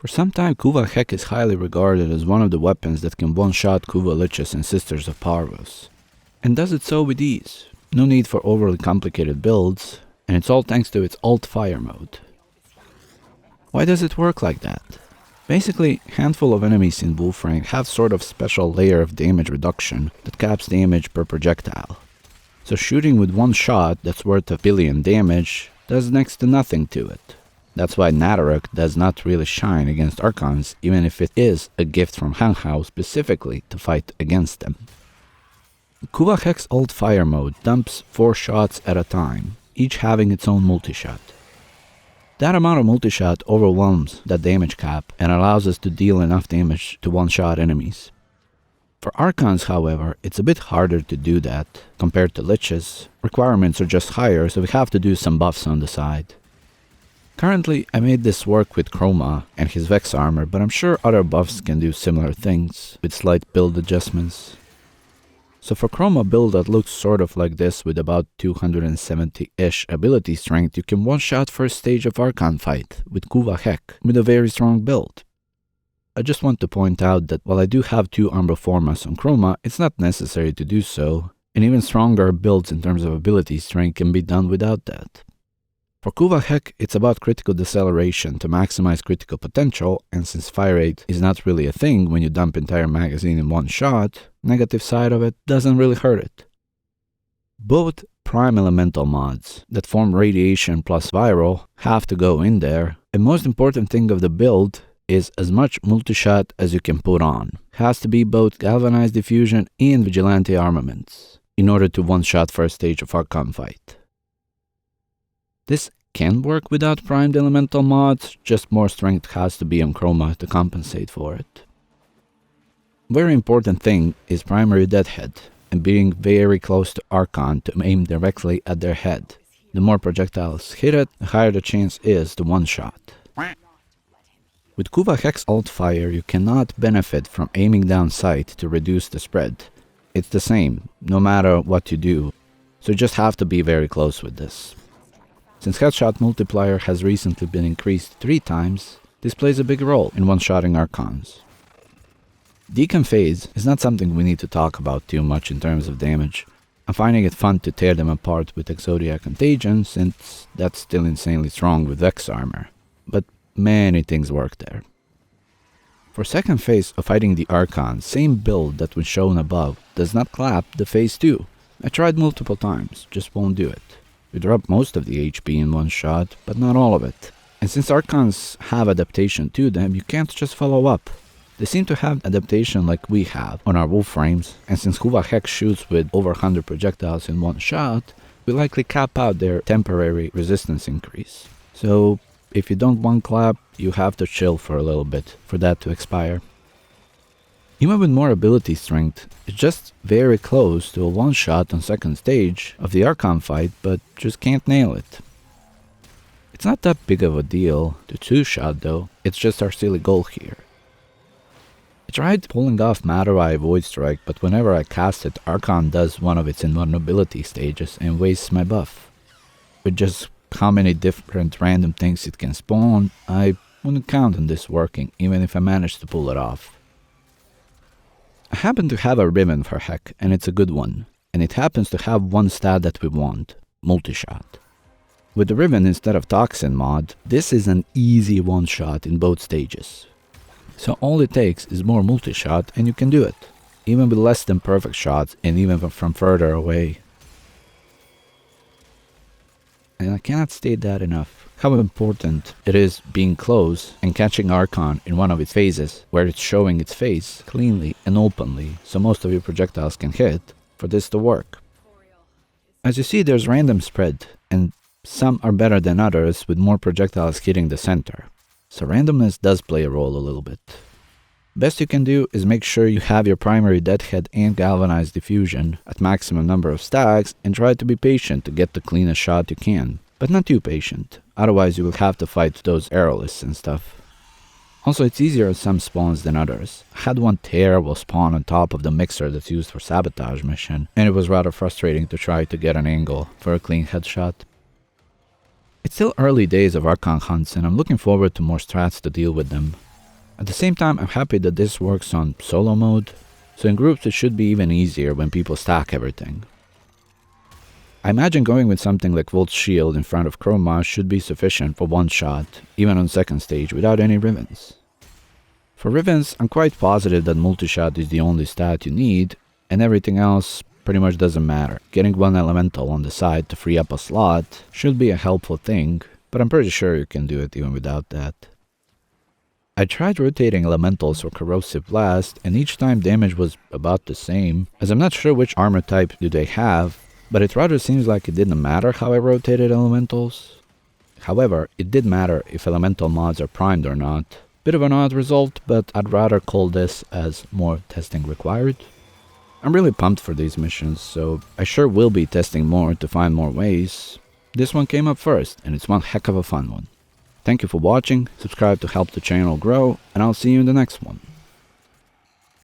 For some time, Kuva Hek is highly regarded as one of the weapons that can one-shot Kuva Liches and Sisters of Parvos. And does it so with ease. No need for overly complicated builds, and it's all thanks to its alt fire mode. Why does it work like that? Basically, a handful of enemies in warframe have sort of special layer of damage reduction that caps damage per projectile. So shooting with one shot that's worth 1 billion damage does next to nothing to it. That's why Nataruk does not really shine against Archons, even if it is a gift from Hanghao specifically to fight against them. Kuva Hek's alt fire mode dumps 4 shots at a time, each having its own multi-shot. That amount of multi-shot overwhelms that damage cap and allows us to deal enough damage to one-shot enemies. For Archons, however, it's a bit harder to do that compared to Liches. Requirements are just higher, so we have to do some buffs on the side. Currently, I made this work with Chroma and his Vex armor, but I'm sure other buffs can do similar things with slight build adjustments. So for Chroma build that looks sort of like this with about 270-ish ability strength, you can one-shot first stage of Archon fight with Kuva Hek with a very strong build. I just want to point out that while I do have 2 Umbra Formas on Chroma, it's not necessary to do so, and even stronger builds in terms of ability strength can be done without that. For Kuva Hek, it's about critical deceleration to maximize critical potential, and since fire rate is not really a thing when you dump entire magazine in one shot, negative side of it doesn't really hurt it. Both prime elemental mods that form radiation plus viral have to go in there, and most important thing of the build is as much multi-shot as you can put on. Has to be both galvanized diffusion and vigilante armaments in order to one-shot first stage of Archon fight. This can work without primed elemental mods, just more strength has to be on Chroma to compensate for it. Very important thing is primary deadhead, and being very close to Archon to aim directly at their head. The more projectiles hit it, the higher the chance is to one-shot. With Kuva Hek's alt fire, you cannot benefit from aiming down sight to reduce the spread. It's the same, no matter what you do, so you just have to be very close with this. Since headshot multiplier has recently been increased 3 times, this plays a big role in one-shotting Archons. Deacon phase is not something we need to talk about too much in terms of damage. I'm finding it fun to tear them apart with Exodia Contagion, since that's still insanely strong with Vex armor, but many things work there. For second phase of fighting the Archon, same build that was shown above does not clap the phase 2. I tried multiple times, just won't do it. You drop most of the HP in one shot, but not all of it. And since Archons have adaptation to them, you can't just follow up. They seem to have adaptation like we have on our warframes, and since Kuva Hek shoots with over 100 projectiles in one shot, we likely cap out their temporary resistance increase. So if you don't one clap, you have to chill for a little bit for that to expire. Even with more ability strength, it's just very close to a one-shot on second stage of the Archon fight, but just can't nail it. It's not that big of a deal to two-shot though, it's just our silly goal here. I tried pulling off Matter-Eye Void Strike, but whenever I cast it, Archon does one of its invulnerability stages and wastes my buff. With just how many different random things it can spawn, I wouldn't count on this working, even if I managed to pull it off. I happen to have a Riven for Hek, and it's a good one, and it happens to have one stat that we want, multi-shot. With the Riven instead of Toxin mod, this is an easy one-shot in both stages. So all it takes is more multi-shot and you can do it, even with less than perfect shots and even from further away. And I cannot state that enough, how important it is being close and catching Archon in one of its phases, where it's showing its face cleanly and openly, so most of your projectiles can hit, for this to work. As you see, there's random spread, and some are better than others with more projectiles hitting the center. So randomness does play a role a little bit. Best you can do is make sure you have your primary deadhead and galvanized diffusion at maximum number of stacks and try to be patient to get the cleanest shot you can. But not too patient, otherwise you will have to fight those arrowless and stuff. Also, it's easier on some spawns than others. I had one terrible spawn on top of the mixer that's used for sabotage mission, and it was rather frustrating to try to get an angle for a clean headshot. It's still early days of Archon hunts, and I'm looking forward to more strats to deal with them. At the same time, I'm happy that this works on solo mode, so in groups it should be even easier when people stack everything. I imagine going with something like Volt's Shield in front of Chroma should be sufficient for one shot, even on second stage without any Rivens. For Rivens, I'm quite positive that multi-shot is the only stat you need, and everything else pretty much doesn't matter. Getting one elemental on the side to free up a slot should be a helpful thing, but I'm pretty sure you can do it even without that. I tried rotating elementals for Corrosive Blast, and each time damage was about the same, as I'm not sure which armor type do they have, but it rather seems like it didn't matter how I rotated elementals. However, it did matter if elemental mods are primed or not. Bit of an odd result, but I'd rather call this as more testing required. I'm really pumped for these missions, so I sure will be testing more to find more ways. This one came up first, and it's one heck of a fun one. Thank you for watching, subscribe to help the channel grow, and I'll see you in the next one.